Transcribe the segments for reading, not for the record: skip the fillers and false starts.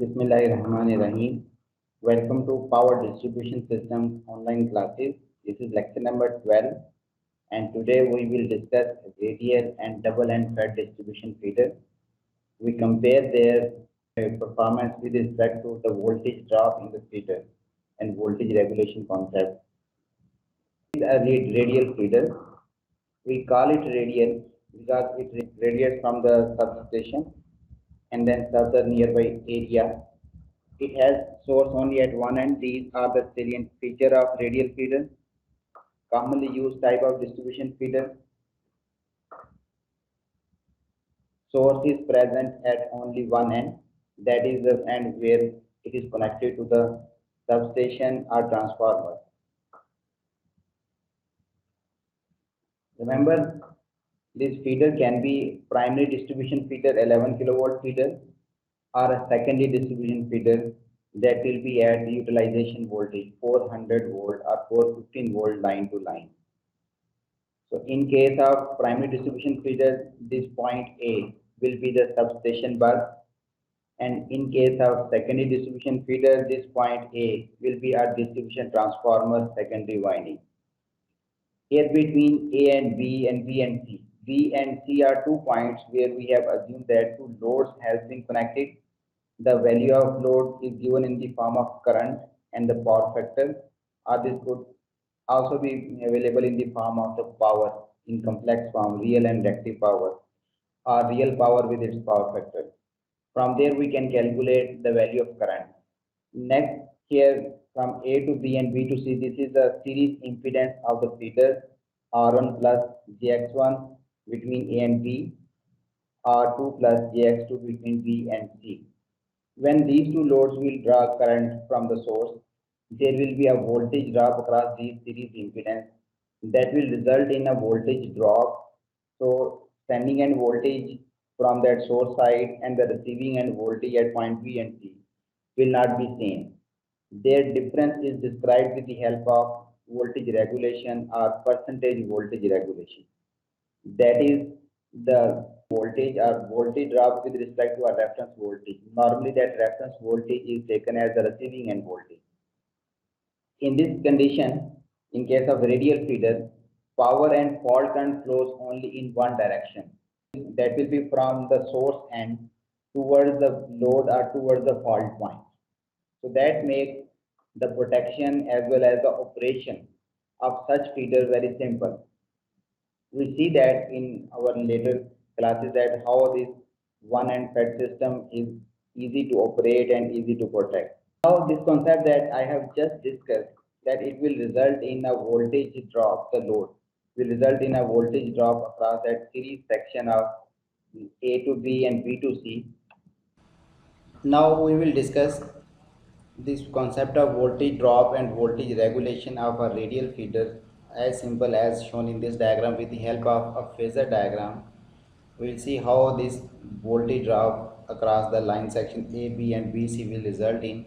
Bismillahirrahmanirrahim. Welcome to Power Distribution Systems online classes. This is lecture number 12, and today we will discuss radial and double end fed distribution feeder. We compare their performance with respect to the voltage drop in the feeder and voltage regulation concept. This is a radial feeder. We call it radial because it radiates from the substation and then serves the nearby area. It has source only at one end. These are the salient feature of radial feeder. Commonly used type of distribution feeder. Source is present at only one end. That is the end where it is connected to the substation or transformer. Remember, this feeder can be primary distribution feeder 11 kilovolt feeder or a secondary distribution feeder that will be at utilization voltage 400 volt or 415 volt line to line. So in case of primary distribution feeder, this point A will be the substation bus, and in case of secondary distribution feeder, this point A will be our distribution transformer secondary winding. Here between A and B and B and C. B and C are 2 points where we have assumed that 2 loads has been connected. The value of load is given in the form of current and the power factor, or this could also be available in the form of the power in complex form, real and reactive power, or real power with its power factor. From there we can calculate the value of current. Next, here from A to B and B to C, this is the series impedance of the feeder R1 plus JX1 between A and B, R2 plus JX2 between B and C. When these two loads will draw current from the source, there will be a voltage drop across these series impedance that will result in a voltage drop. So sending end voltage from that source side and the receiving end voltage at point B and C will not be same. Their difference is described with the help of voltage regulation or percentage voltage regulation. That is the voltage or voltage drop with respect to a reference voltage. Normally that reference voltage is taken as the receiving end voltage. In this condition, in case of radial feeder, power and fault current flows only in one direction. That will be from the source end towards the load or towards the fault point. So that makes the protection as well as the operation of such feeder very simple. We see that in our later classes that how this one end fed system is easy to operate and easy to protect. Now this concept that I have just discussed, that it will result in a voltage drop, the load will result in a voltage drop across that series section of A to B and B to C. Now we will discuss this concept of voltage drop and voltage regulation of a radial feeder as simple as shown in this diagram with the help of a phasor diagram. We will see how this voltage drop across the line section A, B and BC will result in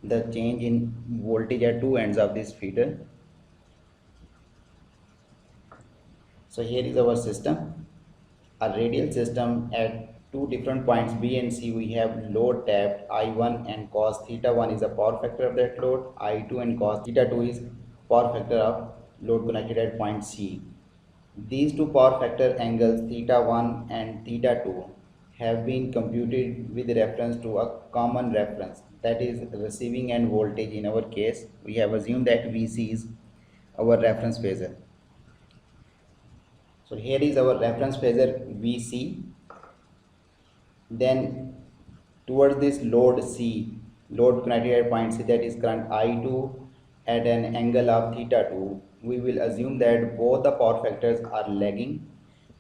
the change in voltage at two ends of this feeder. So here is our system, a radial system. At two different points B and C we have load tapped. I1 and cos theta 1 is a power factor of that load. I2 and cos theta 2 is power factor of load connected at point C. These two power factor angles theta 1 and theta 2 have been computed with reference to a common reference, that is receiving end voltage. In our case we have assumed that VC is our reference phasor. So here is our reference phasor VC. Then towards this load C, load connected at point C, that is current I2 at an angle of theta 2. We will assume that both the power factors are lagging.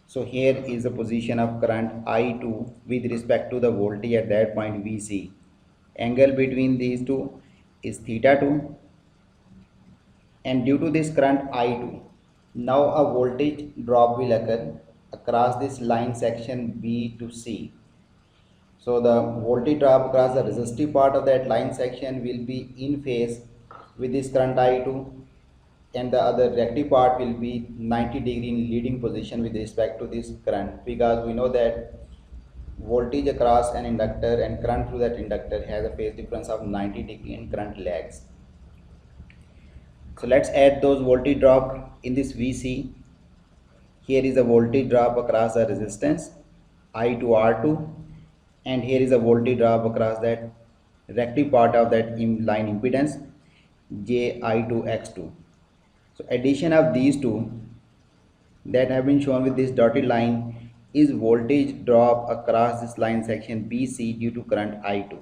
So here is the position of current I2 with respect to the voltage at that point VC. Angle between these two is theta 2, and due to this current I2, now a voltage drop will occur across this line section B to C. So the voltage drop across the resistive part of that line section will be in phase with this current I2, and the other reactive part will be 90 degree in leading position with respect to this current, because we know that voltage across an inductor and current through that inductor has a phase difference of 90° and current lags. So let's add those voltage drop in this VC. Here is a voltage drop across the resistance I to R2, and here is a voltage drop across that reactive part of that line impedance JI to X2. So addition of these two that have been shown with this dotted line is voltage drop across this line section BC due to current I2.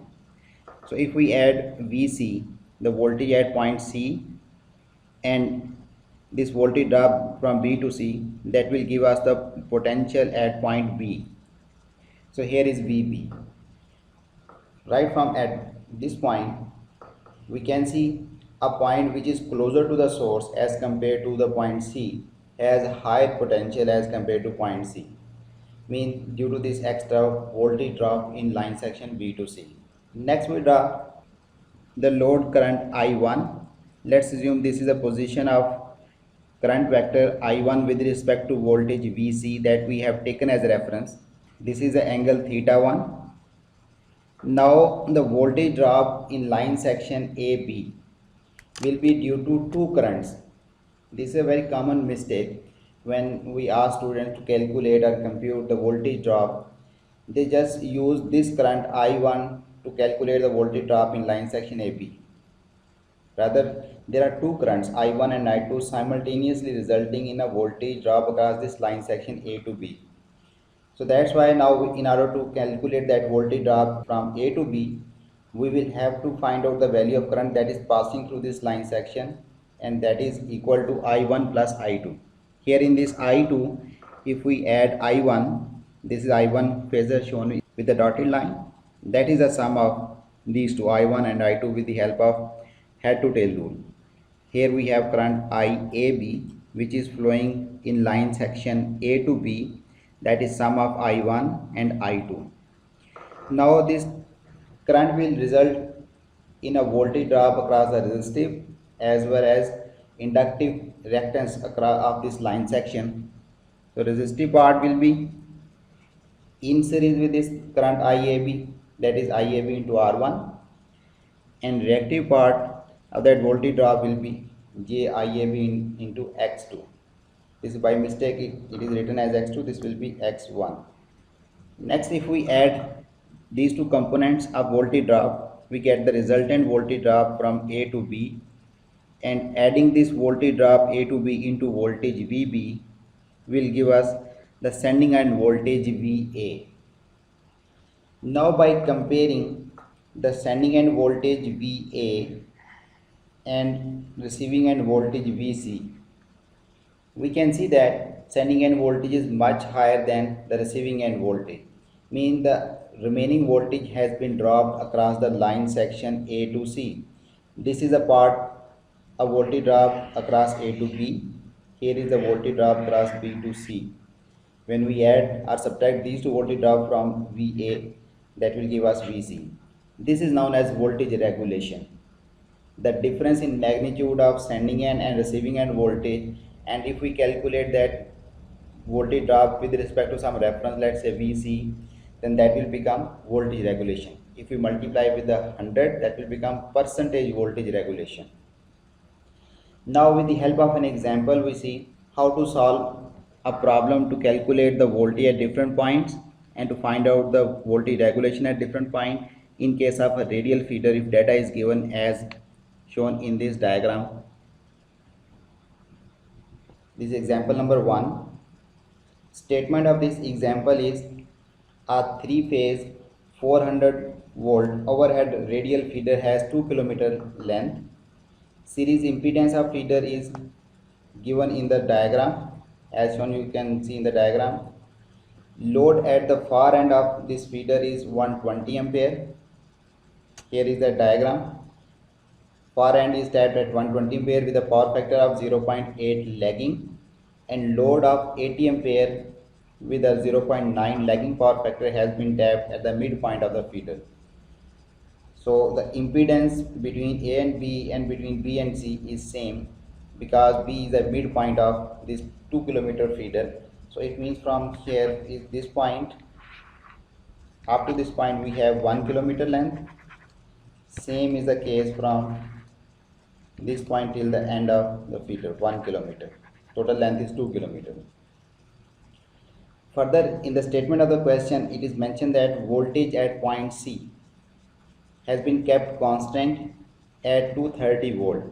So if we add VC, the voltage at point C, and this voltage drop from B to C, that will give us the potential at point B. So here is VB. Right from at this point, we can see a point which is closer to the source as compared to the point C has higher potential as compared to point C. Means due to this extra voltage drop in line section B to C. Next we draw the load current I1. Let's assume this is a position of current vector I1 with respect to voltage VC that we have taken as a reference. This is the angle theta1. Now the voltage drop in line section AB will be due to two currents. This is a very common mistake when we ask students to calculate or compute the voltage drop. They just use this current I1 to calculate the voltage drop in line section AB. Rather, there are two currents I1 and I2 simultaneously resulting in a voltage drop across this line section A to B. So that's why now in order to calculate that voltage drop from A to B, we will have to find out the value of current that is passing through this line section, and that is equal to I1 plus I2. Here in this I2, if we add I1, this is I1 phasor shown with the dotted line, that is the sum of these two I1 and I2 with the help of head to tail rule. Here we have current IAB which is flowing in line section A to B, that is sum of I1 and I2. Now this current will result in a voltage drop across the resistive as well as inductive reactance across of this line section. So resistive part will be in series with this current IAB, that is IAB into R1, and reactive part of that voltage drop will be JIAB into X2. This is by mistake it is written as X2, this will be X1. Next, if we add these two components of voltage drop, we get the resultant voltage drop from A to B, and adding this voltage drop A to B into voltage VB will give us the sending end voltage VA. Now by comparing the sending end voltage VA and receiving end voltage VC, we can see that sending end voltage is much higher than the receiving end voltage. Mean the remaining voltage has been dropped across the line section A to C. This is a part of voltage drop across A to B. Here is the voltage drop across B to C. When we add or subtract these two voltage drop from VA, that will give us VC. This is known as voltage regulation. The difference in magnitude of sending end and receiving end voltage, and if we calculate that voltage drop with respect to some reference, let's say VC, then that will become voltage regulation. If we multiply with the 100, that will become percentage voltage regulation. Now with the help of an example, we see how to solve a problem to calculate the voltage at different points and to find out the voltage regulation at different point in case of a radial feeder if data is given as shown in this diagram. This is example number 1. Statement of this example is a 3-phase 400 volt overhead radial feeder has 2 km length. Series impedance of feeder is given in the diagram as shown, you can see in the diagram. Load at the far end of this feeder is 120 ampere. Here is the diagram. Far end is tapped at 120 ampere with a power factor of 0.8 lagging, and load of 80 ampere with a 0.9 lagging power factor has been tapped at the midpoint of the feeder. So the impedance between A and B and between B and C is same because B is the midpoint of this 2 km feeder. So it means from here is this point Up to this point we have 1 kilometer length. Same is the case from this point till the end of the feeder, 1 kilometer. Total length is 2 kilometers. Further, in the statement of the question, it is mentioned that voltage at point C has been kept constant at 230 volt.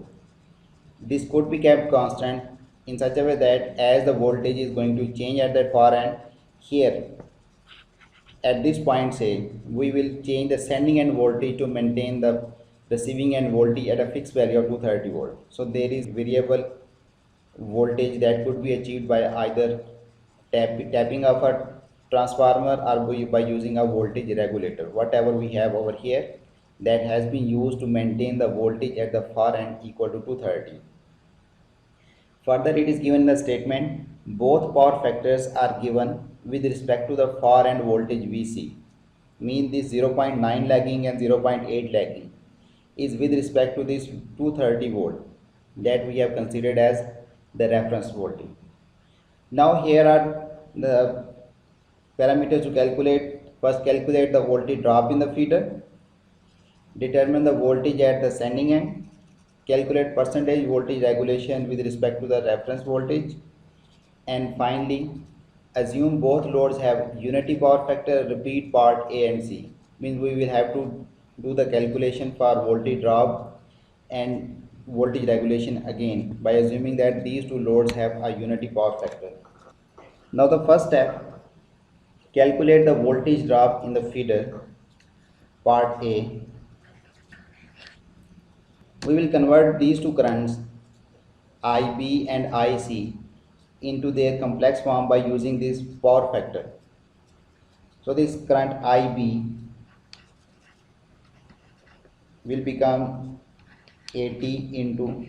This could be kept constant in such a way that as the voltage is going to change at that far end, here at this point say we will change the sending end voltage to maintain the receiving end voltage at a fixed value of 230 volt. So there is variable voltage that could be achieved by either tapping of a transformer or by using a voltage regulator, whatever we have over here, that has been used to maintain the voltage at the far end equal to 230. Further, it is given in the statement both power factors are given with respect to the far end voltage VC. Mean this 0.9 lagging and 0.8 lagging is with respect to this 230 volt that we have considered as the reference voltage. Now here are the parameters to calculate. First, calculate the voltage drop in the feeder. Determine the voltage at the sending end. Calculate percentage voltage regulation with respect to the reference voltage. And finally, assume both loads have unity power factor. Repeat part A and C. Means we will have to do the calculation for voltage drop and voltage regulation again by assuming that these two loads have a unity power factor. Now the first step, calculate the voltage drop in the feeder, part A. We will convert these two currents, IB and IC, into their complex form by using this power factor. So this current IB will become 80 into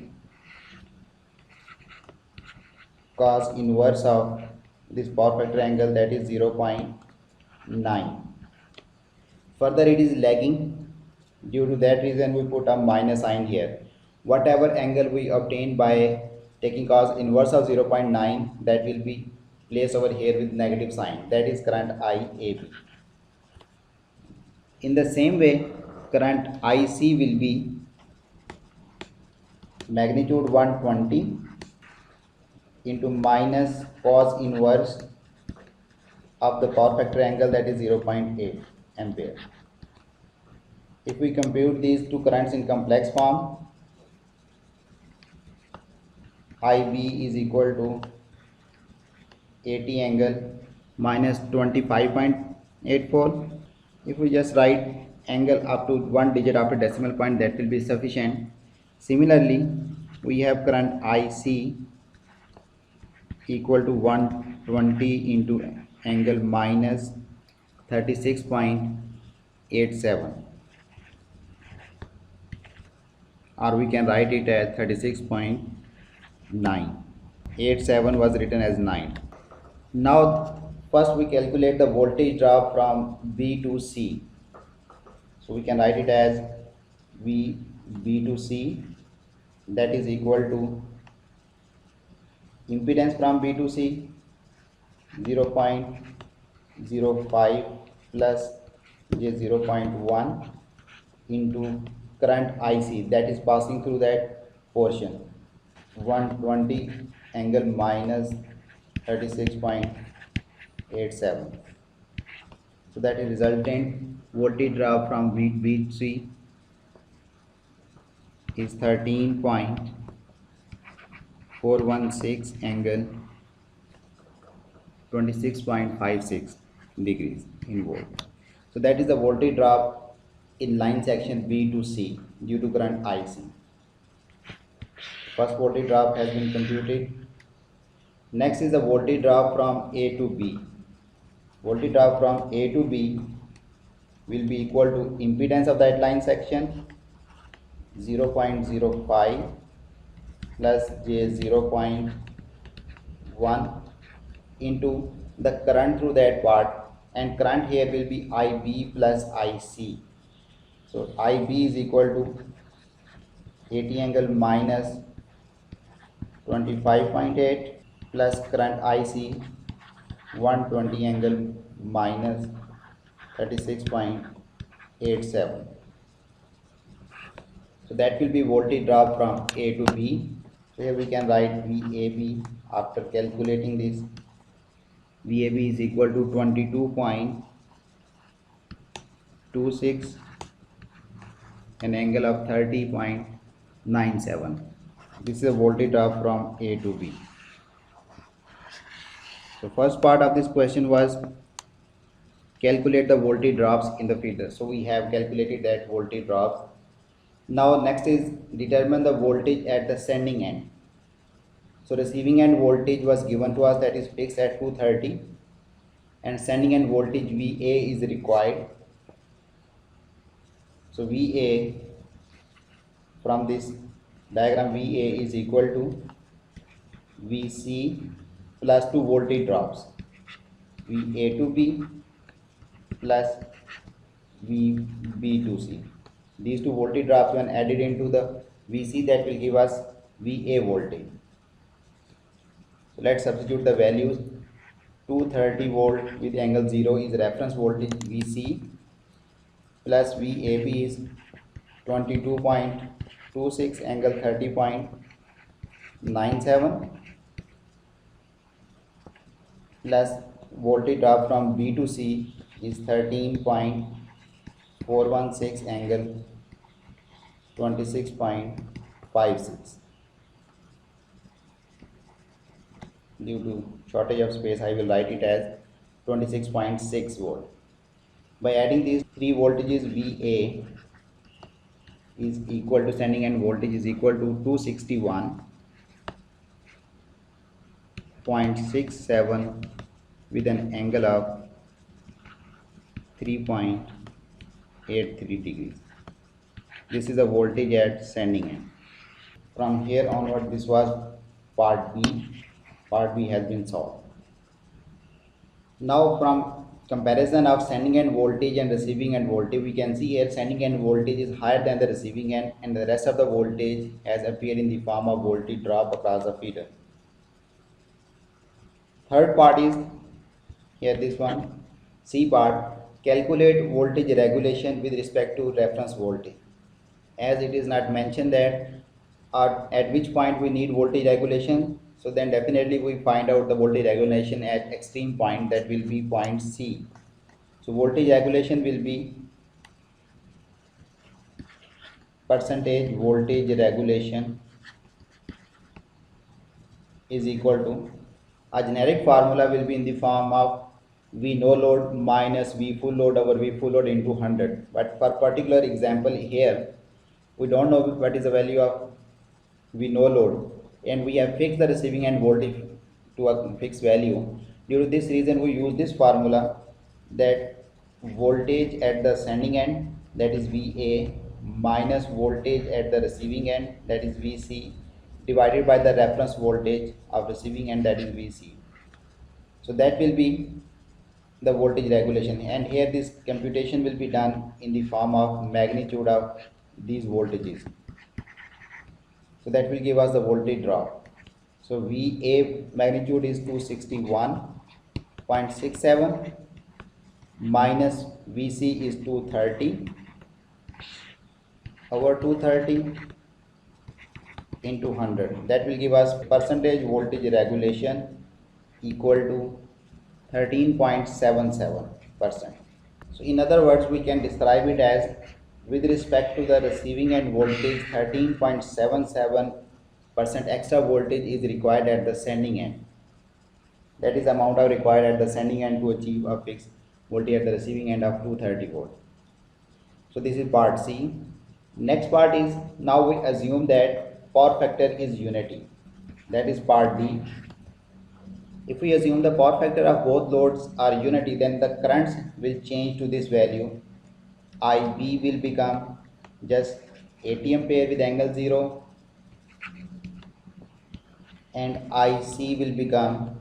cos inverse of this power factor angle, that is 0.9. Further, it is lagging. Due to that reason we put a minus sign here. Whatever angle we obtain by taking cos inverse of 0.9, that will be placed over here with negative sign, that is current IAB. In the same way, current IC will be magnitude 120 into minus cos inverse of the power factor angle, that is 0.8 ampere. If we compute these two currents in complex form, IB is equal to 80 angle minus 25.84. If we just write angle up to one digit after decimal point, that will be sufficient. Similarly, we have current IC equal to 120 into angle minus 36.87, or we can write it as 36.9. 87 was written as 9. Now first we calculate the voltage drop from B to C. So we can write it as B to C, that is equal to impedance from B to C 0.05 plus J 0.1 into current IC that is passing through that portion, 120 angle minus 36.87. So that is resultant voltage drop from B3 is 13.416 angle 26.56 degrees in volt. So that is the voltage drop in line section B to C due to current IC. First voltage drop has been computed. Next is the voltage drop from A to B. Voltage drop from A to B will be equal to impedance of that line section 0.05 plus J 0.1 into the current through that part, and current here will be IB plus IC. So IB is equal to 80 angle minus 25.8 plus current IC 120 angle minus 36.87. So that will be voltage drop from A to B. So here we can write VAB. After calculating this, VAB is equal to 22.26 an angle of 30.97. This is a voltage drop from A to B. So first part of this question was calculate the voltage drops in the filter. So we have calculated that voltage drops. Now next is determine the voltage at the sending end. So receiving end voltage was given to us, that is fixed at 230, and sending end voltage VA is required. So VA, from this diagram, VA is equal to VC plus 2 voltage drops, VA to B plus VB to C. These two voltage drops when added into the VC, that will give us VA voltage. So let's substitute the values. 230 volt with angle 0 is reference voltage VC, plus VAB is 22.26 angle 30.97, plus voltage drop from B to C is 13.416 angle 26.56. Due to shortage of space, I will write it as 26.6 volt. By adding these three voltages, VA is equal to sending end voltage is equal to 261.67 with an angle of 3.83 degrees. This is the voltage at sending end. From here onward, this was part B. Part B has been solved. Now from comparison of sending end voltage and receiving end voltage, we can see here sending end voltage is higher than the receiving end, and the rest of the voltage has appeared in the form of voltage drop across the feeder. Third part is here, this one, C part, calculate voltage regulation with respect to reference voltage. As it is not mentioned that at which point we need voltage regulation, so then definitely we find out the voltage regulation at extreme point, that will be point C. So voltage regulation will be percentage voltage regulation is equal to, a generic formula will be in the form of V no load minus V full load over V full load into 100. But for particular example here, we don't know what is the value of V no load, and we have fixed the receiving end voltage to a fixed value. Due to this reason, we use this formula, that voltage at the sending end, that is VA, minus voltage at the receiving end, that is VC, divided by the reference voltage of receiving end, that is VC. So that will be the voltage regulation, and here this computation will be done in the form of magnitude of these voltages. So that will give us the voltage drop. So VA magnitude is 261.67 minus VC is 230 over 230 into 100. That will give us percentage voltage regulation equal to 13.77%. So in other words, we can describe it as, with respect to the receiving end voltage, 13.77% extra voltage is required at the sending end. That is the amount of required at the sending end to achieve a fixed voltage at the receiving end of 230 volt. So this is part C. Next part is, now we assume that power factor is unity. That is part D. If we assume the power factor of both loads are unity, then the currents will change to this value. IB will become just 80 ampere with angle 0, and IC will become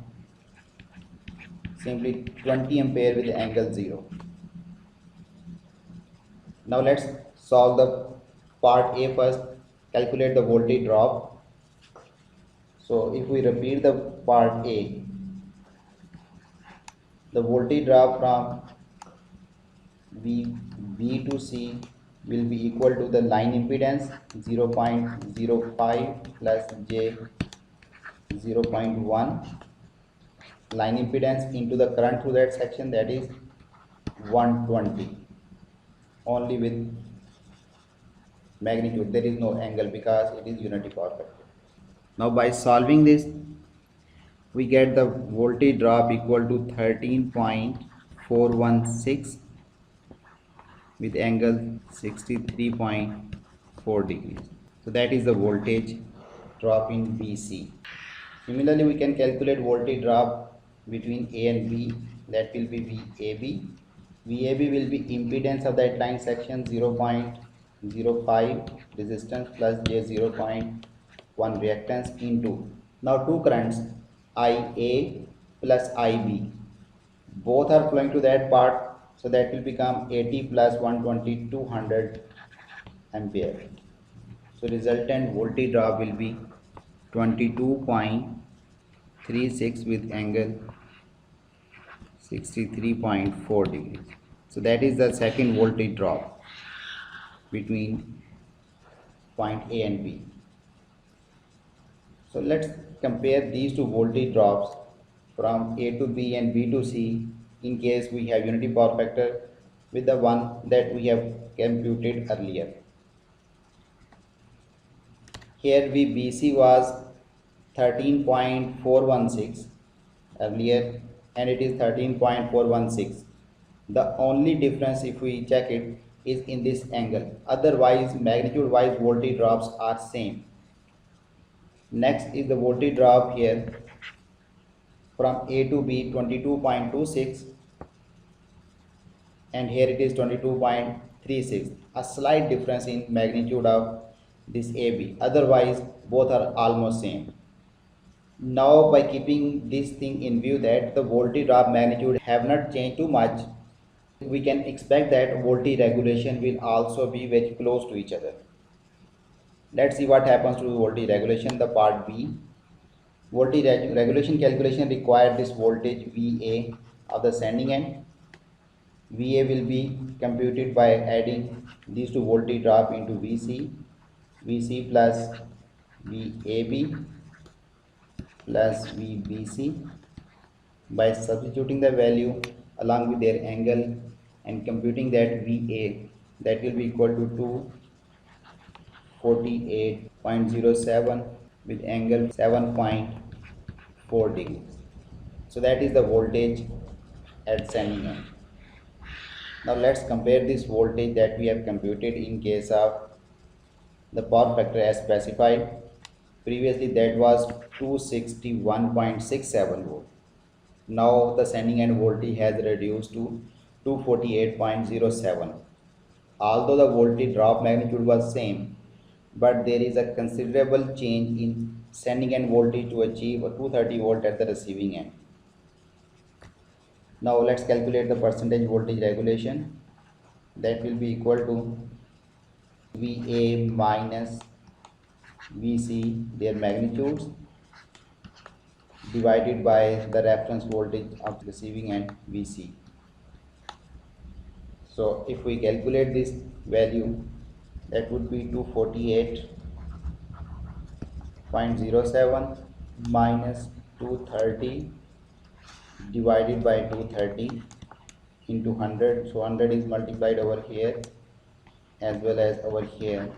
simply 20 ampere with angle 0. Now let's solve the part A first, calculate the voltage drop. So if we repeat the part A, the voltage drop from B to C will be equal to the line impedance 0.05 plus J 0.1 line impedance into the current through that section, that is 120, only with magnitude. There is no angle because it is unity power factor. Now by solving this, we get the voltage drop equal to 13.416 with angle 63.4 degrees. So that is the voltage drop in BC. Similarly, we can calculate voltage drop between A and B. That will be VAB. VAB will be impedance of that line section 0.05 resistance plus J 0.1 reactance into now two currents IA plus IB. Both are flowing to that part, so that will become 80 plus 120 200 ampere. So resultant voltage drop will be 22.36 with angle 63.4 degrees. So that is the second voltage drop between point A and B. So let's compare these two voltage drops from A to B and B to C in case we have unity power factor with the one that we have computed earlier. Here BC was 13.416 earlier and it is 13.416. The only difference, if we check it, is in this angle. Otherwise magnitude wise voltage drops are same. Next is the voltage drop here from A to B 22.26 and here it is 22.36. A slight difference in magnitude of this AB. Otherwise both are almost same. Now by keeping this thing in view that the voltage drop magnitude have not changed too much, we can expect that voltage regulation will also be very close to each other. Let's see what happens to voltage regulation, the part B. Voltage regulation calculation require this voltage VA of the sending end. VA will be computed by adding these two voltage drop into VC plus VAB plus VBC. By substituting the value along with their angle and computing that VA, that will be equal to 248.07 with angle 7.4 degrees. So that is the voltage at sending end. Now let's compare this voltage that we have computed in case of the power factor as specified. Previously that was 261.67 volt. Now the sending end voltage has reduced to 248.07. Although the voltage drop magnitude was same, but there is a considerable change in sending end voltage to achieve a 230 volt at the receiving end. Now let's calculate the percentage voltage regulation. That will be equal to VA minus VC, their magnitudes, divided by the reference voltage of receiving end VC. So if we calculate this value, that would be 248.07 minus 230 divided by 230 into 100. So 100 is multiplied over here as well as over here.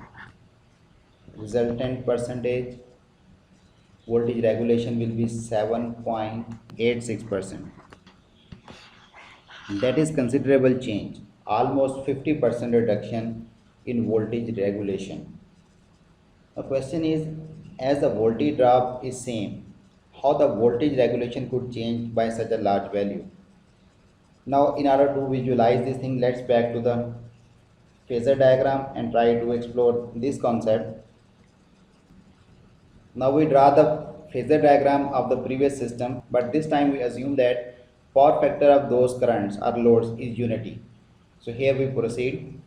Resultant percentage voltage regulation will be 7.86%. That is considerable change, almost 50% reduction in voltage regulation. The question is, as the voltage drop is same, how the voltage regulation could change by such a large value? Now in order to visualize this thing, let's back to the phasor diagram and try to explore this concept. Now we draw the phasor diagram of the previous system, but this time we assume that power factor of those currents or loads is unity. So here we proceed.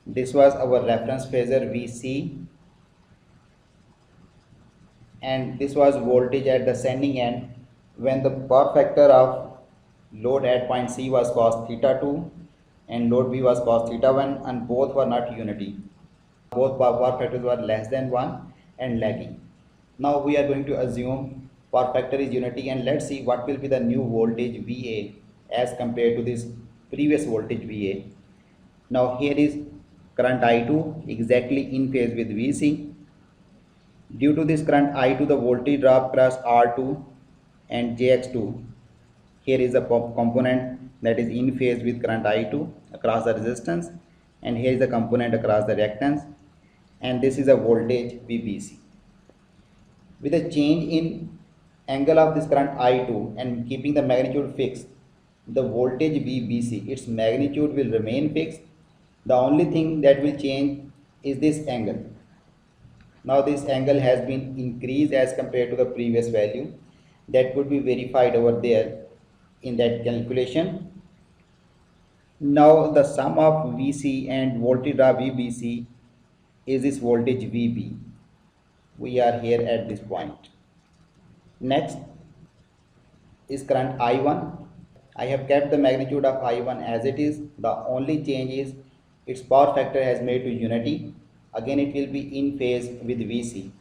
This was our reference phasor VC, and this was voltage at the sending end when the power factor of load at point C was cos theta 2 and load B was cos theta 1, and both were not unity. Both power factors were less than 1 and lagging. Now we are going to assume power factor is unity, and let's see what will be the new voltage VA as compared to this previous voltage VA. Now here is current I2 exactly in phase with VC. Due to this current I2, the voltage drop across R2 and JX2. Here is a component that is in phase with current I2 across the resistance, and here is the component across the reactance, and this is a voltage VBC. With a change in angle of this current I2 and keeping the magnitude fixed, the voltage VBC, its magnitude will remain fixed. The only thing that will change is this angle. Now this angle has been increased as compared to the previous value. That could be verified over there in that calculation. Now the sum of VC and voltage drop VBC is this voltage VB. We are here at this point. Next is current I1. I have kept the magnitude of I1 as it is. The only change is its power factor has made to unity. Again it will be in phase with VC,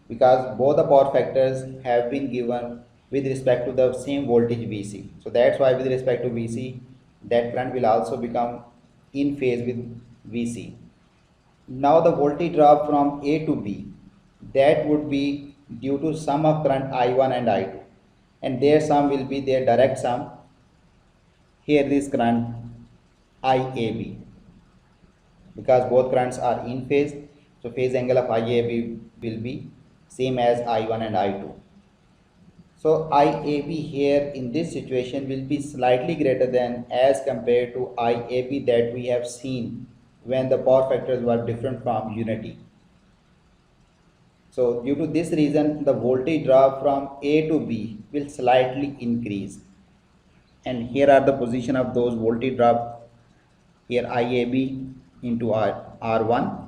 because both the power factors have been given with respect to the same voltage VC. So that's why with respect to VC, that current will also become in phase with VC. Now the voltage drop from A to B, that would be due to sum of current I1 and I2, and their sum will be their direct sum. Here this current IAB, because both currents are in phase, so phase angle of IAB will be same as I1 and I2. So IAB here in this situation will be slightly greater than as compared to IAB that we have seen when the power factors were different from unity. So due to this reason, the voltage drop from A to B will slightly increase. And here are the position of those voltage drop. Here IAB into R1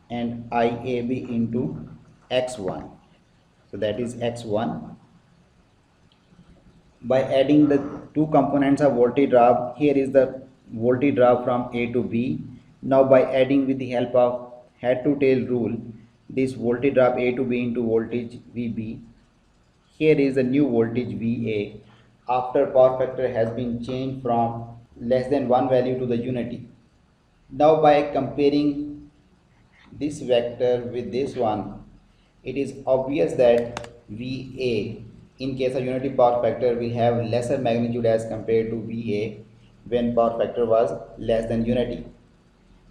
and IAB into X1. So that is X1. By adding the two components of voltage drop, here is the voltage drop from A to B. Now by adding with the help of head to tail rule, this voltage drop A to B into voltage VB, here is a new voltage VA after power factor has been changed from less than 1 value to the unity. Now by comparing this vector with this one, it is obvious that VA in case of unity power factor will have lesser magnitude as compared to VA when power factor was less than unity.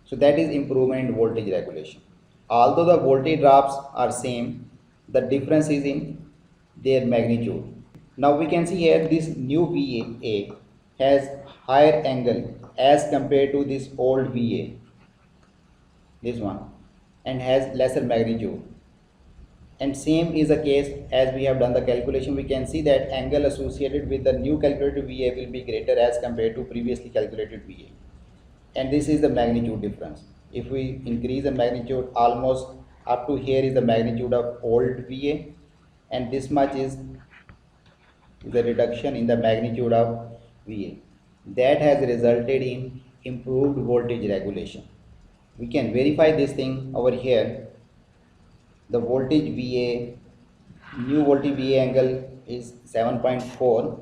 So that is improvement in voltage regulation. Although the voltage drops are same, the difference is in their magnitude. Now we can see here this new VA has higher angle as compared to this old VA, this one, and has lesser magnitude. And same is the case as we have done the calculation. We can see that angle associated with the new calculated VA will be greater as compared to previously calculated VA. And this is the magnitude difference. If we increase the magnitude, almost up to here is the magnitude of old VA, and this much is the reduction in the magnitude of VA. That has resulted in improved voltage regulation. We can verify this thing over here. The voltage VA, new voltage VA angle is 7.4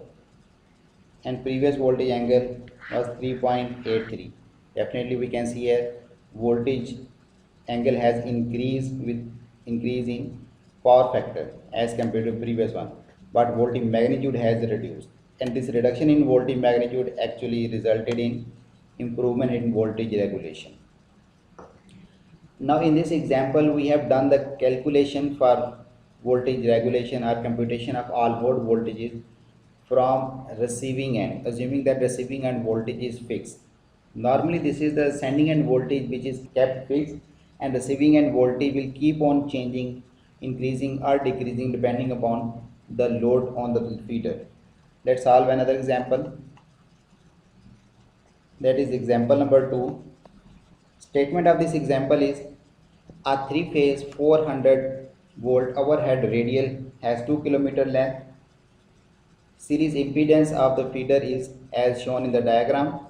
and previous voltage angle was 3.83. Definitely we can see here voltage angle has increased with increase in power factor as compared to previous one, but voltage magnitude has reduced, and this reduction in voltage magnitude actually resulted in improvement in voltage regulation. Now in this example we have done the calculation for voltage regulation or computation of all load voltages from receiving end, assuming that receiving end voltage is fixed. Normally this is the sending end voltage which is kept fixed, and receiving end voltage will keep on changing, increasing or decreasing depending upon the load on the feeder. Let's solve another example. That is example number 2. Statement of this example is a 3-phase 400 volt overhead radial has 2 km length. Series impedance of the feeder is as shown in the diagram.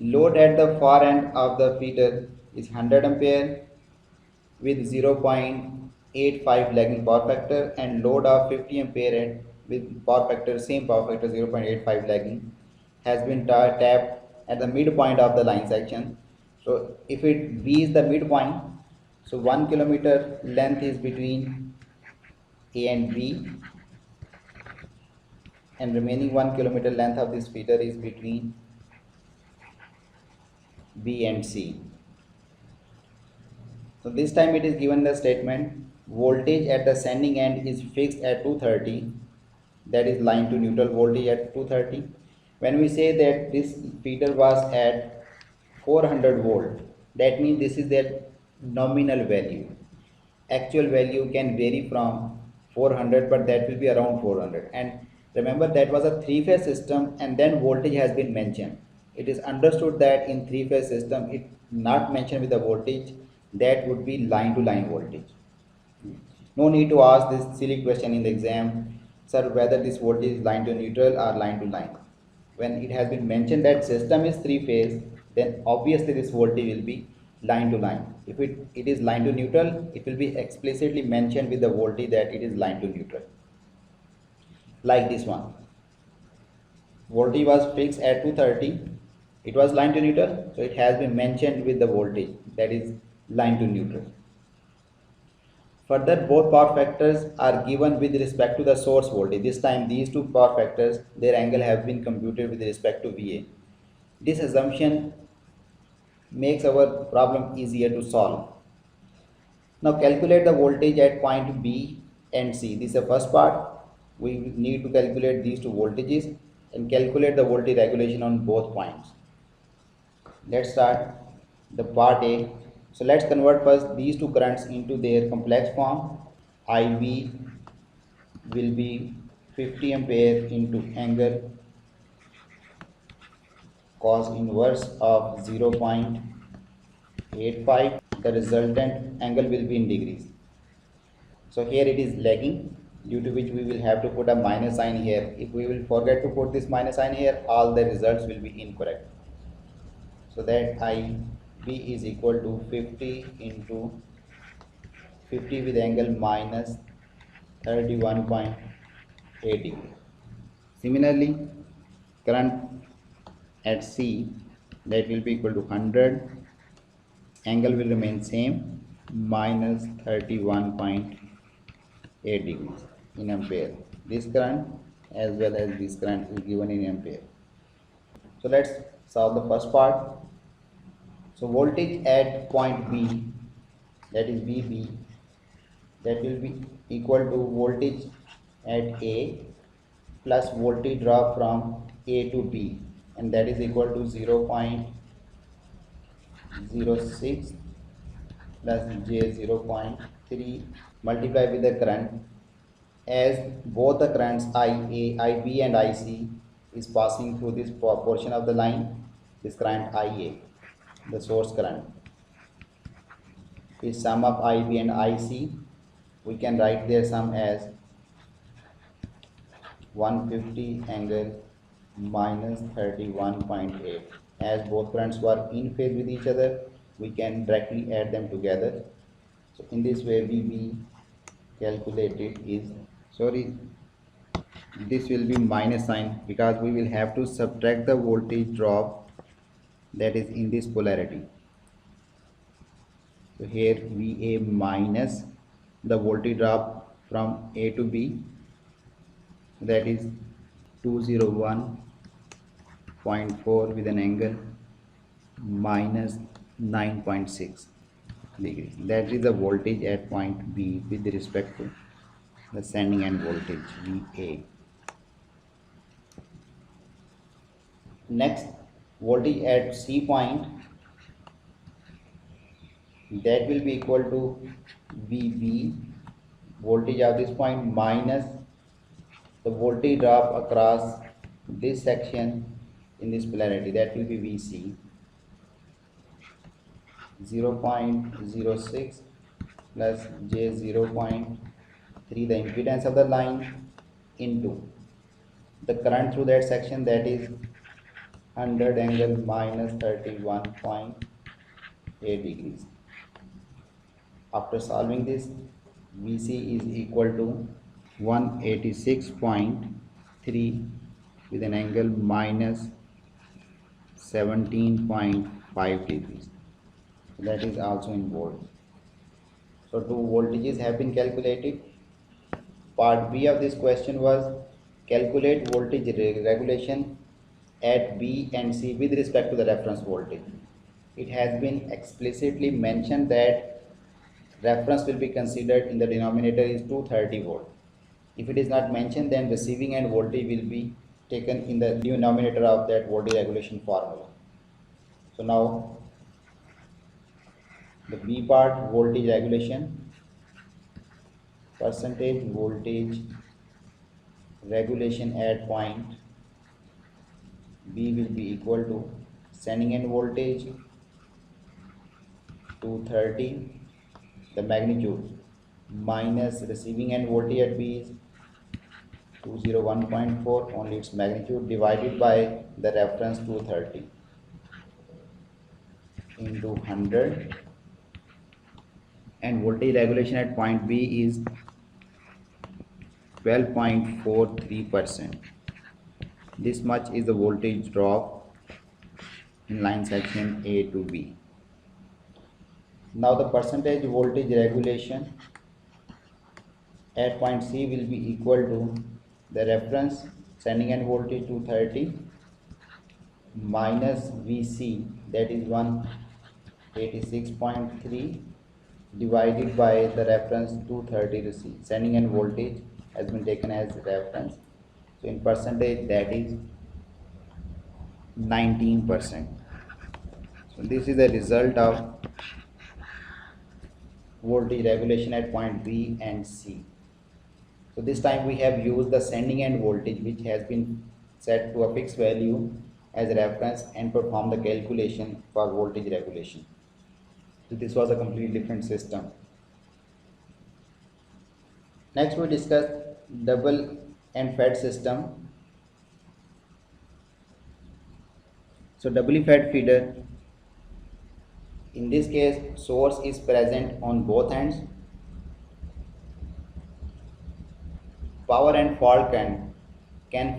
Load at the far end of the feeder is 100 ampere with 0.85 lagging power factor, and load of 50 ampere and with power factor, same power factor, 0.85 lagging, has been tapped at the midpoint of the line section. So if it B is the midpoint, so 1 kilometer length is between A and B, and remaining 1 kilometer length of this feeder is between B and C. So this time it is given the statement voltage at the sending end is fixed at 230, that is line to neutral voltage at 230. When we say that this feeder was at 400 volt, that means this is their nominal value. Actual value can vary from 400, but that will be around 400. And remember, that was a three-phase system, and then voltage has been mentioned. It is understood that in three-phase system, it not mentioned with the voltage, that would be line to line voltage. No need to ask this silly question in the exam, sir, whether this voltage is line to neutral or line to line. When it has been mentioned that system is three phase, then obviously this voltage will be line to line. If it is line to neutral, it will be explicitly mentioned with the voltage that it is line to neutral. Like this one. Voltage was fixed at 230. It was line to neutral, so it has been mentioned with the voltage that is line to neutral. Further, both power factors are given with respect to the source voltage. This time these two power factors, their angle have been computed with respect to VA. This assumption makes our problem easier to solve. Now calculate the voltage at point B and C. This is the first part. We need to calculate these two voltages and calculate the voltage regulation on both points. Let's start the part A. So let's convert first these two currents into their complex form. IV will be 50 ampere into angle cos inverse of 0.85. The resultant angle will be in degrees. So here it is lagging, due to which we will have to put a minus sign here. If we will forget to put this minus sign here, all the results will be incorrect. So that IB is equal to 50 into 50 with angle minus 31.8 degree. Similarly, current at C, that will be equal to 100, angle will remain same, minus 31.8 degrees in ampere. This current as well as this current is given in ampere. So let's solve the first part. So voltage at point B, that is VB, that will be equal to voltage at A plus voltage drop from A to B, and that is equal to 0.06 plus J 0.3 multiply with the current, as both the currents IA, IB and IC is passing through this portion of the line. This current IA, the source current, is sum of IB and IC. We can write their sum as 150 angle minus 31.8. As both currents were in phase with each other, we can directly add them together. So in this way VB calculated is, sorry, this will be minus sign because we will have to subtract the voltage drop that is in this polarity. So here VA minus the voltage drop from A to B, that is 201.4 with an angle minus 9.6 degrees. That is the voltage at point B with respect to the sending end voltage VA. Next, voltage at C point, that will be equal to VB, voltage of this point, minus the voltage drop across this section in this polarity, that will be VC, 0.06 plus J 0.3, the impedance of the line, into the current through that section, that is 100 angle minus 31.8 degrees. After solving this, VC is equal to 186.3 with an angle minus 17.5 degrees. That is also in volt. So two voltages have been calculated. Part B of this question was calculate voltage regulation at B and C with respect to the reference voltage. It has been explicitly mentioned that reference will be considered in the denominator is 230 volt. If it is not mentioned, then receiving end voltage will be taken in the denominator of that voltage regulation formula. So now the B part, voltage regulation, percentage voltage regulation at point B will be equal to sending end voltage 230, the magnitude, minus receiving end voltage at B is 201.4, only its magnitude, divided by the reference 230 into 100, and voltage regulation at point B is 12.43%. This much is the voltage drop in line section A to B. Now the percentage voltage regulation at point C will be equal to the reference sending end voltage 230 minus VC, that is 186.3, divided by the reference 230 receive. Sending end voltage has been taken as reference. So in percentage, that is 19%. So this is the result of voltage regulation at point B and C. So this time we have used the sending end voltage, which has been set to a fixed value as a reference, and perform the calculation for voltage regulation. So this was a completely different system. Next we discuss double and fed system. So doubly fed feeder, in this case source is present on both ends. Power and fault can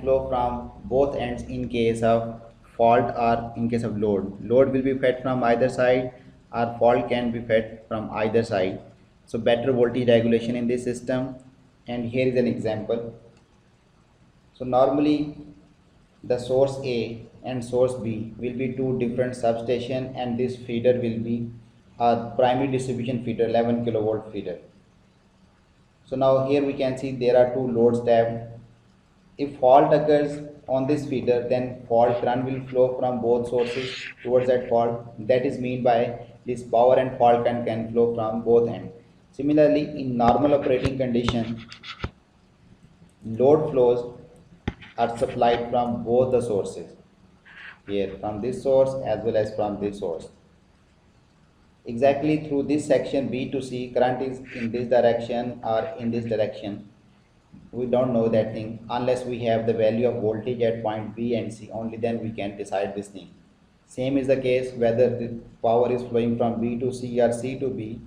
flow from both ends in case of fault or in case of load. Load will be fed from either side, or fault can be fed from either side. So better voltage regulation in this system, and here is an example. So normally the source A and source B will be two different substation, and this feeder will be a primary distribution feeder, 11 kilovolt feeder. So now here we can see there are two loads tabbed. If fault occurs on this feeder, then fault current will flow from both sources towards that fault. That is mean by this power and fault current can flow from both ends. Similarly, in normal operating condition, load flows are supplied from both the sources, here from this source as well as from this source. Exactly through this section B to C, current is in this direction or in this direction. We don't know that thing unless we have the value of voltage at point B and C. Only then we can decide this thing. Same is the case whether the power is flowing from B to C or C to B.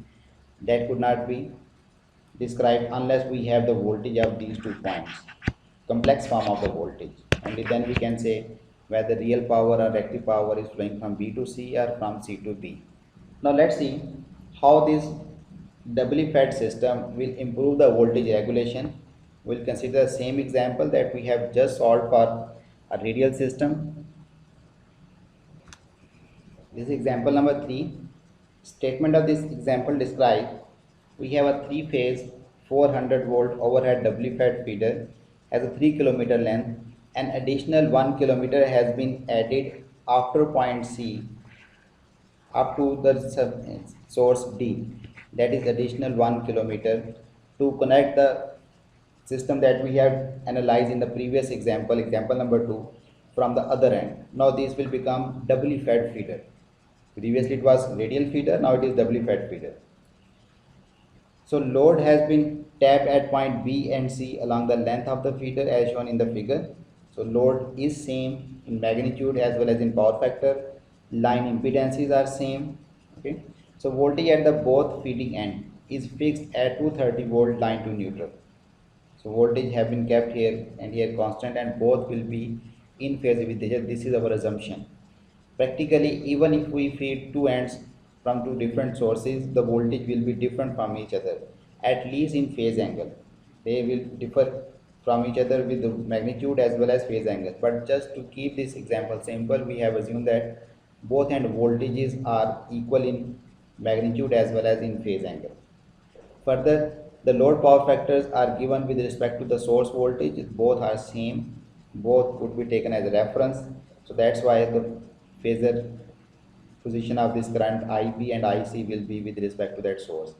That could not be described unless we have the voltage of these 2 points, complex form of the voltage. Only then we can say whether real power or reactive power is flowing from B to C or from C to B. Now let's see how this doubly fed system will improve the voltage regulation. We'll consider the same example that we have just solved for a radial system. This is example number 3. Statement of this example describes we have a 3-phase 400 volt overhead doubly fed feeder, has a 3 kilometer length. An additional 1 kilometer has been added after point C up to the source D, that is additional 1 kilometer, to connect the system that we have analyzed in the previous example, example number 2, from the other end. Now this will become doubly fed feeder. Previously it was radial feeder, now it is doubly fed feeder. So load has been tapped at point B and C along the length of the feeder as shown in the figure. So load is same in magnitude as well as in power factor. Line impedances are same. Okay. So voltage at the both feeding end is fixed at 230 volt line to neutral. So voltage have been kept here and here constant, and both will be in phase with each other. This is our assumption. Practically, even if we feed two ends from two different sources, the voltage will be different from each other, at least in phase angle. They will differ from each other with the magnitude as well as phase angle. But just to keep this example simple, we have assumed that both end voltages are equal in magnitude as well as in phase angle. Further, the load power factors are given with respect to the source voltage. Both are same. Both could be taken as a reference. So that's why the phasor position of this current IB and IC will be with respect to that source.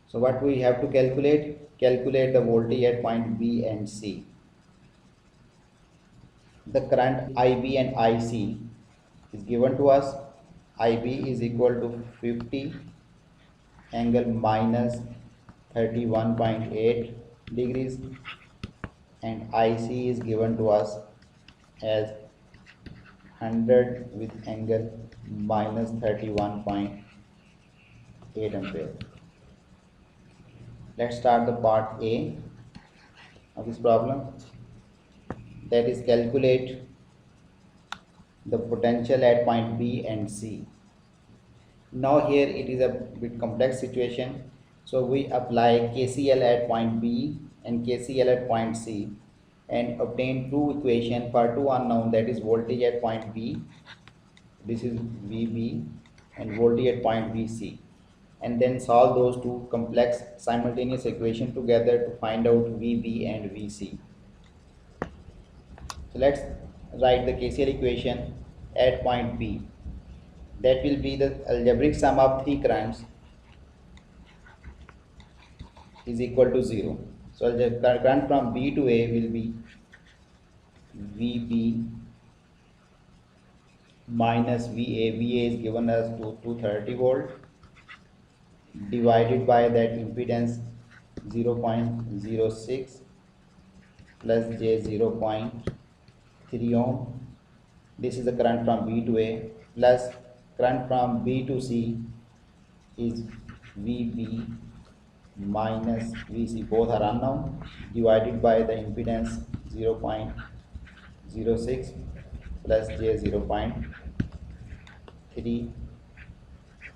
So what we have to calculate? Calculate the voltage at point B and C. The current IB and IC is given to us. IB is equal to 50 angle minus 31.8 degrees, and IC is given to us as 100 with angle minus 31.8 ampere. Let's start the part A of this problem, that is calculate the potential at point B and C. Now here it is a bit complex situation, so we apply KCL at point B and KCL at point C and obtain two equations for two unknown, that is voltage at point B, this is VB, and voltage at point VC, and then solve those two complex simultaneous equations together to find out VB and VC. So let's write the KCL equation at point B. That will be the algebraic sum of three currents is equal to 0. So the current from B to A will be VB minus VA. VA is given as to 230 volt divided by that impedance 0.06 plus J 0.3 ohm. This is the current from B to A, plus current from B to C is VB minus VC, both are unknown, divided by the impedance 0.06 plus J 0.3,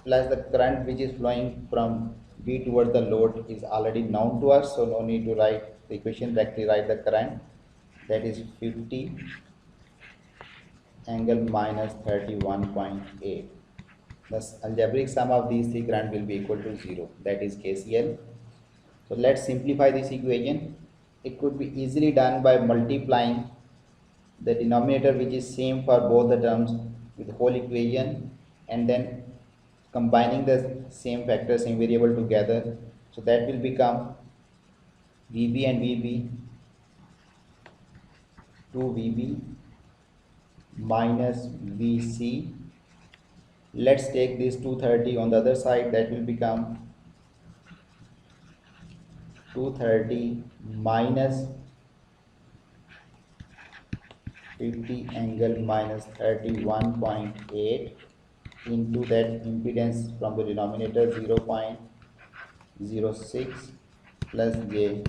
plus the current which is flowing from B towards the load is already known to us, so no need to write the equation, directly write the current, that is 50 angle minus 31.8. The algebraic sum of these three current will be equal to 0, that is KCL. So let's simplify this equation. It could be easily done by multiplying the denominator, which is same for both the terms, with the whole equation, and then combining the same factor, same variable together. So that will become VB and VB, 2VB minus VC. Let's take this 230 on the other side, that will become 230 minus 50 angle minus 31.8 into that impedance from the denominator 0.06 plus J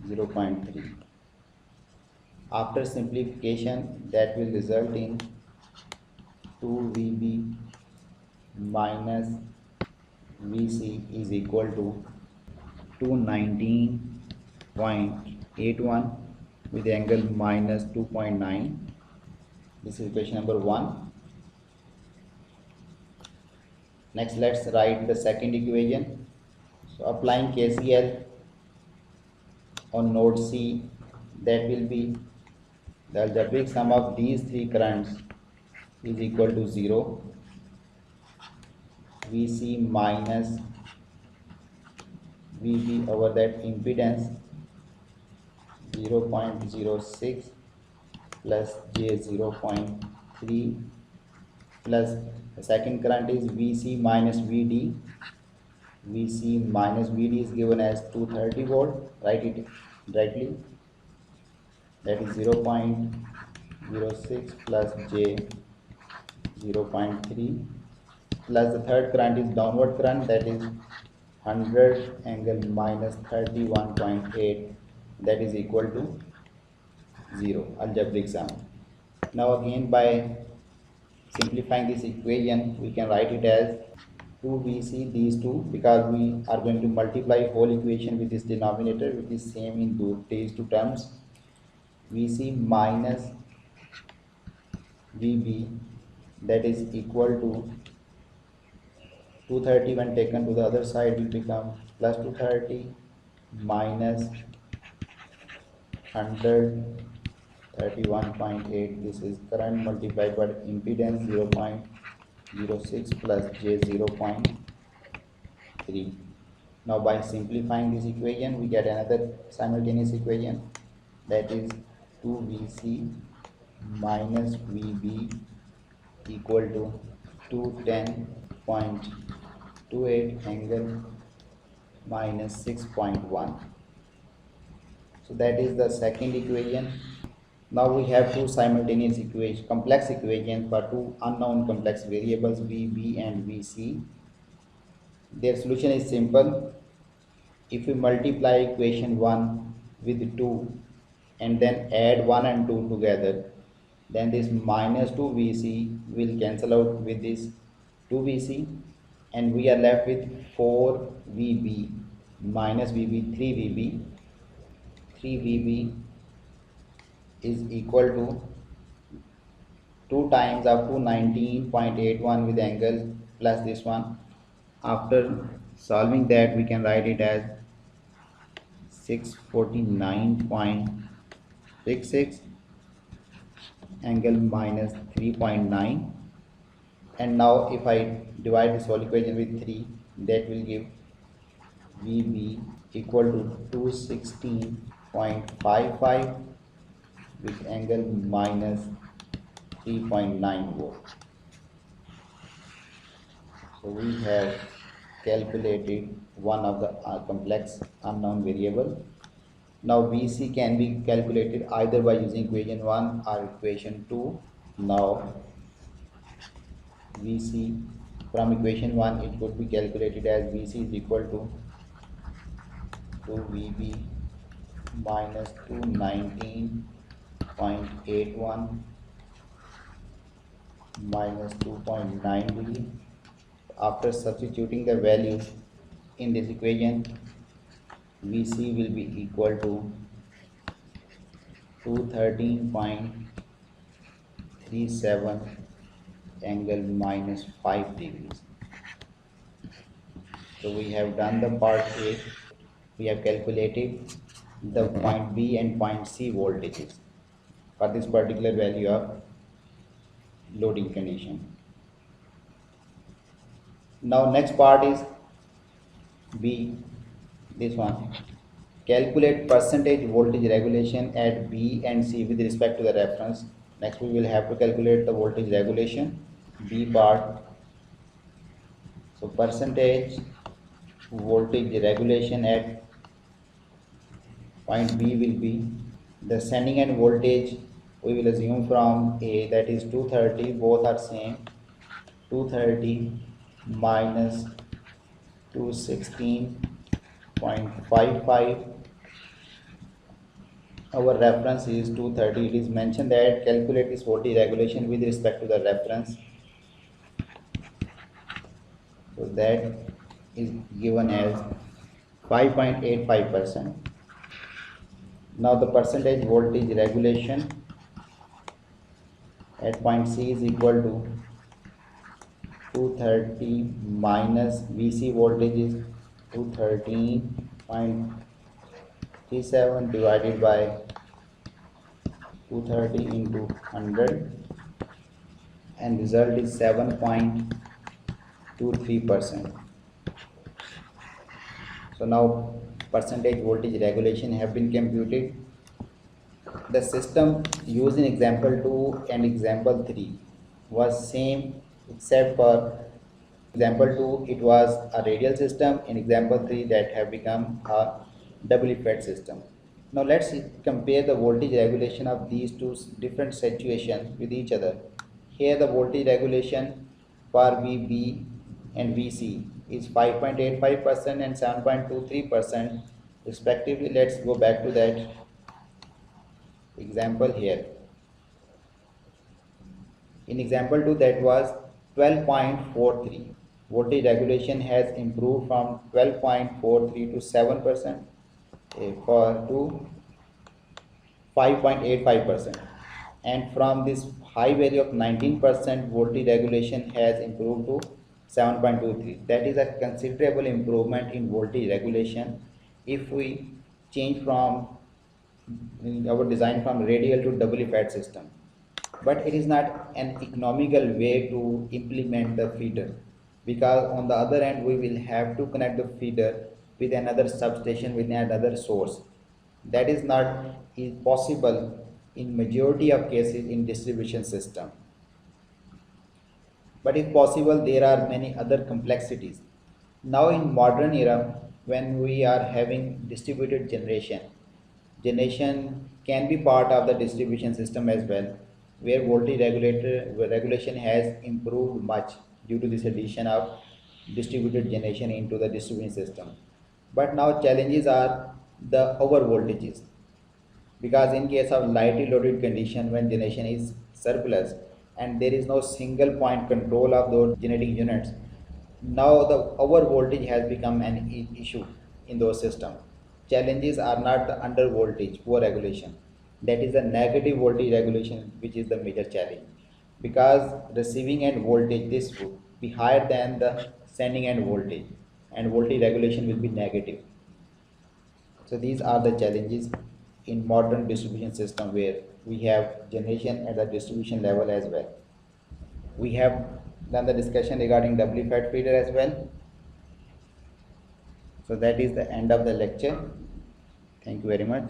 0.3. After simplification, that will result in 2VB minus VC is equal to 219.81 with angle minus 2.9. This is equation number 1. Next, let's write the second equation. So applying KCL on node C, that will be the algebraic sum of these three currents is equal to 0. VC minus VB over that impedance 0.06 plus J 0.3 plus the second current is VC minus VD. VC minus VD is given as 230 volt. Write it directly. that is 0.06 plus J 0.3 plus the third current is downward current, that is 100 angle minus 31.8, that is equal to 0, algebraic sum. Now again by simplifying this equation we can write it as 2Vc these two, because we are going to multiply whole equation with this denominator which is same in these two terms. Vc minus Vb, that is equal to 230 when taken to the other side will become plus 230 minus 131.8. This is current multiplied by impedance 0.06 plus J 0.3. Now by simplifying this equation we get another simultaneous equation, that is 2Vc minus Vb equal to 210.28 angle minus 6.1. So that is the second equation. Now we have two simultaneous equations, complex equations for two unknown complex variables Vb and Vc. Their solution is simple. If we multiply equation 1 with 2 and then add 1 and 2 together, then this minus 2Vc will cancel out with this 2Vc and we are left with 4Vb minus Vb 3Vb. 3Vb is equal to 2 times up to 19.81 with angle plus this one. After solving that we can write it as 649.66 angle minus 3.9, and now if I divide this whole equation with 3, that will give Vb equal to 216.55 with angle minus 3.9 volt. So we have calculated one of the complex unknown variable. Now Vc can be calculated either by using equation 1 or equation 2. Now Vc from equation 1 it could be calculated as Vc is equal to 2Vb minus 219.81 minus 2.9 degree. After substituting the values in this equation, Vc will be equal to 213.37 angle minus 5 degrees. So we have done the part A. We have calculated the point B and point C voltages for this particular value of loading condition. Now next part is B, this one. Calculate percentage voltage regulation at B and C with respect to the reference. Next we will have to calculate the voltage regulation, B part. So percentage voltage regulation at point B will be the sending end voltage we will assume from A, that is 230, both are same, 230 minus 216.55. Our reference is 230. It is mentioned that calculate this voltage regulation with respect to the reference. So that is given as 5.85%. Now the percentage voltage regulation at point C is equal to 230 minus Vc voltage is 213.37 divided by 230 into 100, and result is 7.23%. So now percentage voltage regulation have been computed. The system used in example 2 and example 3 was same, except for example 2 it was a radial system, in example 3 that have become a doubly fed system. Now let's compare the voltage regulation of these two different situations with each other. Here the voltage regulation for VB and VC is 5.85% and 7.23% respectively. Let's go back to that example here. In example 2, that was 12.43. Voltage regulation has improved from 12.43 to 7% for to 5.85%, and from this high value of 19%, voltage regulation has improved to 7.23. That is a considerable improvement in voltage regulation if we change from our design from radial to doubly fed system. But it is not an economical way to implement the feeder, because on the other end we will have to connect the feeder with another substation with another source. That is not is possible in majority of cases in distribution system. But if possible, there are many other complexities. Now in modern era, when we are having distributed generation can be part of the distribution system as well, where voltage regulation has improved much due to this addition of distributed generation into the distribution system. But now challenges are the over voltages, because in case of lightly loaded condition, when generation is surplus and there is no single point control of those generating units, now the over voltage has become an issue in those systems. Challenges are not the under voltage poor regulation, that is the negative voltage regulation which is the major challenge, because receiving end voltage this would be higher than the sending end voltage, and voltage regulation will be negative. So these are the challenges in modern distribution system, where we have generation at the distribution level as well. We have done the discussion regarding doubly fed feeder as well. So that is the end of the lecture. Thank you very much.